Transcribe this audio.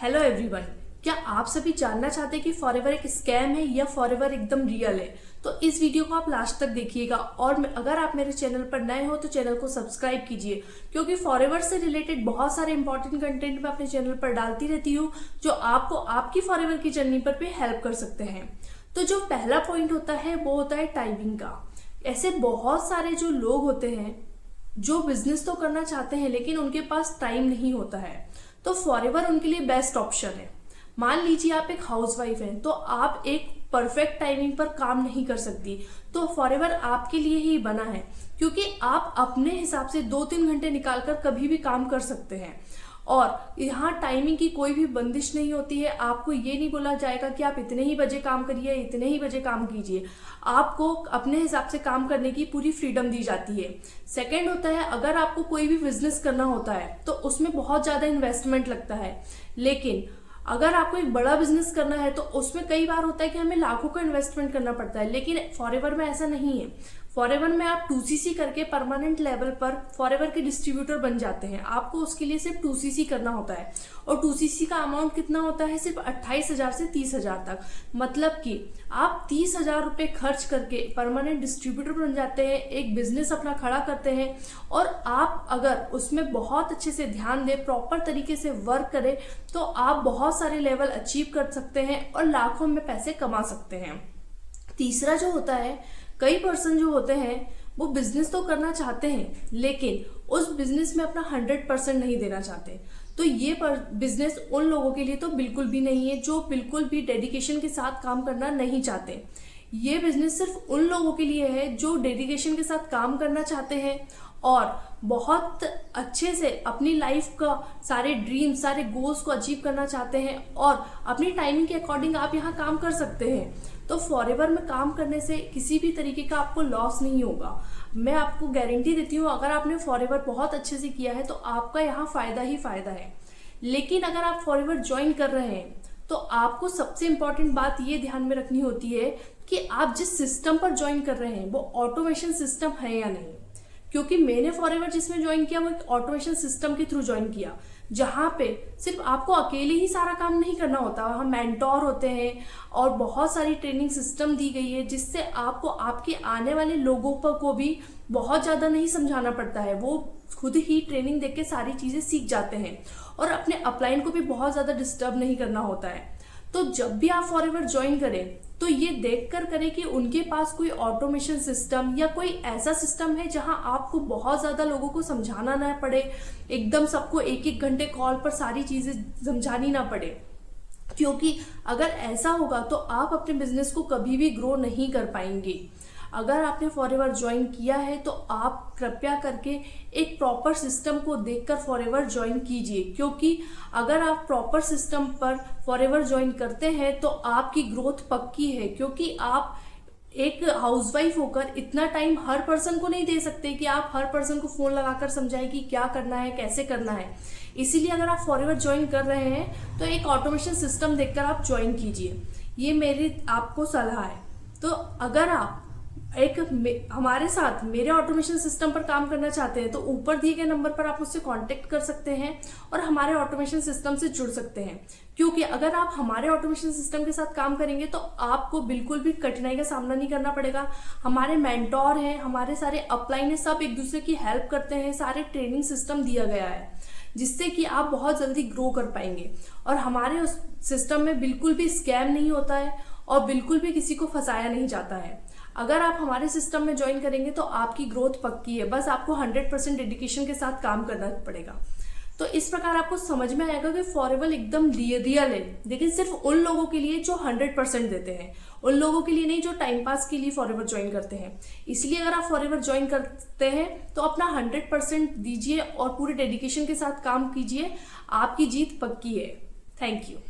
Hello everyone, क्या आप सभी जानना चाहते हैं कि फॉरएवर एक स्कैम है या फॉरएवर एकदम रियल है? तो इस वीडियो को आप लास्ट तक देखिएगा और अगर आप मेरे चैनल पर नए हो तो चैनल को सब्सक्राइब कीजिए, क्योंकि फॉरएवर से रिलेटेड बहुत सारे इंपॉर्टेंट कंटेंट मैं अपने चैनल पर डालती रहती हूँ जो आपको आपकी फॉरएवर की जर्नी पर भी हेल्प कर सकते हैं। तो जो पहला पॉइंट होता है वो होता है टाइमिंग का। ऐसे बहुत सारे जो लोग होते हैं जो बिजनेस तो करना चाहते हैं लेकिन उनके पास टाइम नहीं होता है, तो फॉरएवर उनके लिए बेस्ट ऑप्शन है। मान लीजिए आप एक हाउसवाइफ हैं तो आप एक परफेक्ट टाइमिंग पर काम नहीं कर सकती, तो फॉरएवर आपके लिए ही बना है, क्योंकि आप अपने हिसाब से 2-3 घंटे निकालकर कभी भी काम कर सकते हैं और यहाँ टाइमिंग की कोई भी बंदिश नहीं होती है। आपको ये नहीं बोला जाएगा कि आप इतने ही बजे काम करिए, इतने ही बजे काम कीजिए। आपको अपने हिसाब से काम करने की पूरी फ्रीडम दी जाती है। सेकंड होता है, अगर आपको कोई भी बिजनेस करना होता है तो उसमें बहुत ज़्यादा इन्वेस्टमेंट लगता है, लेकिन अगर आपको एक बड़ा बिजनेस करना है तो उसमें कई बार होता है कि हमें लाखों का इन्वेस्टमेंट करना पड़ता है, लेकिन फॉरएवर में ऐसा नहीं है। फॉरएवर में आप 2CC करके परमानेंट लेवल पर फॉरएवर के डिस्ट्रीब्यूटर बन जाते हैं। आपको उसके लिए सिर्फ 2CC करना होता है और 2CC का अमाउंट कितना होता है? सिर्फ 28,000 से 30,000 तक। मतलब कि आप 30,000 रुपये खर्च करके परमानेंट डिस्ट्रीब्यूटर बन जाते हैं, एक बिजनेस अपना खड़ा करते हैं और आप अगर उसमें बहुत अच्छे से ध्यान दें, प्रॉपर तरीके से वर्क करें तो आप बहुत सारे लेवल अचीव कर सकते हैं और लाखों में पैसे कमा सकते हैं। तीसरा जो होता है, कई पर्सन जो होते हैं वो बिजनेस तो करना चाहते हैं लेकिन उस बिजनेस में अपना 100% नहीं देना चाहते। तो ये बिजनेस उन लोगों के लिए तो बिल्कुल भी नहीं है जो बिल्कुल भी डेडिकेशन के साथ काम करना नहीं चाहते। ये बिजनेस सिर्फ उन लोगों के लिए है जो डेडिकेशन के साथ काम करना चाहते हैं और बहुत अच्छे से अपनी लाइफ का सारे ड्रीम्स, सारे गोल्स को अचीव करना चाहते हैं और अपनी टाइमिंग के अकॉर्डिंग आप यहाँ काम कर सकते हैं। तो फॉरएवर में काम करने से किसी भी तरीके का आपको लॉस नहीं होगा। मैं आपको गारंटी देती हूँ, अगर आपने फॉरएवर बहुत अच्छे से किया है तो आपका यहाँ फायदा ही फायदा है। लेकिन अगर आप फॉरएवर ज्वाइन कर रहे हैं तो आपको सबसे इंपॉर्टेंट बात ये ध्यान में रखनी होती है कि आप जिस सिस्टम पर ज्वाइन कर रहे हैं वो ऑटोमेशन सिस्टम है या नहीं। क्योंकि मैंने फॉरएवर जिसमें ज्वाइन किया वो एक ऑटोमेशन सिस्टम के थ्रू ज्वाइन किया, जहाँ पे सिर्फ आपको अकेले ही सारा काम नहीं करना होता, वहाँ मेंटोर होते हैं और बहुत सारी ट्रेनिंग सिस्टम दी गई है जिससे आपको आपके आने वाले लोगों पर को भी बहुत ज़्यादा नहीं समझाना पड़ता है। वो खुद ही ट्रेनिंग देके सारी चीज़ें सीख जाते हैं और अपने अपलाइन को भी बहुत ज़्यादा डिस्टर्ब नहीं करना होता है। तो जब भी आप फॉरएवर ज्वाइन करें तो ये देखकर करें कि उनके पास कोई ऑटोमेशन सिस्टम या कोई ऐसा सिस्टम है जहां आपको बहुत ज़्यादा लोगों को समझाना ना पड़े, एकदम सबको 1-1 घंटे कॉल पर सारी चीज़ें समझानी ना पड़े। क्योंकि अगर ऐसा होगा तो आप अपने बिजनेस को कभी भी ग्रो नहीं कर पाएंगे। अगर आपने फॉरएवर ज्वाइन किया है तो आप कृपया करके एक प्रॉपर सिस्टम को देखकर फॉरएवर ज्वाइन कीजिए, क्योंकि अगर आप प्रॉपर सिस्टम पर फॉरएवर ज्वाइन करते हैं तो आपकी ग्रोथ पक्की है। क्योंकि आप एक हाउसवाइफ होकर इतना टाइम हर पर्सन को नहीं दे सकते कि आप हर पर्सन को फोन लगाकर समझाएं कि क्या करना है, कैसे करना है। इसीलिए अगर आप फॉरएवर ज्वाइन कर रहे हैं तो एक ऑटोमेशन सिस्टम देखकर आप ज्वाइन कीजिए, ये मेरी आपको सलाह है। तो अगर आप हमारे साथ मेरे ऑटोमेशन सिस्टम पर काम करना चाहते हैं तो ऊपर दिए गए नंबर पर आप मुझसे कांटेक्ट कर सकते हैं और हमारे ऑटोमेशन सिस्टम से जुड़ सकते हैं। क्योंकि अगर आप हमारे ऑटोमेशन सिस्टम के साथ काम करेंगे तो आपको बिल्कुल भी कठिनाई का सामना नहीं करना पड़ेगा। हमारे मेंटोर हैं, हमारे सारे अपलाइन है, सब एक दूसरे की हेल्प करते हैं। सारे ट्रेनिंग सिस्टम दिया गया है जिससे कि आप बहुत जल्दी ग्रो कर पाएंगे। और हमारे उस सिस्टम में बिल्कुल भी स्कैम नहीं होता है और बिल्कुल भी किसी को फंसाया नहीं जाता है। अगर आप हमारे सिस्टम में ज्वाइन करेंगे तो आपकी ग्रोथ पक्की है, बस आपको 100% डेडिकेशन के साथ काम करना पड़ेगा। तो इस प्रकार आपको समझ में आएगा कि फॉरएवर एकदम रियल है, लेकिन सिर्फ उन लोगों के लिए जो 100% देते हैं, उन लोगों के लिए नहीं जो टाइम पास के लिए फॉरएवर ज्वाइन करते हैं। इसलिए अगर आप फॉरएवर ज्वाइन करते हैं तो अपना 100% दीजिए और पूरे डेडिकेशन के साथ काम कीजिए, आपकी जीत पक्की है। Thank you.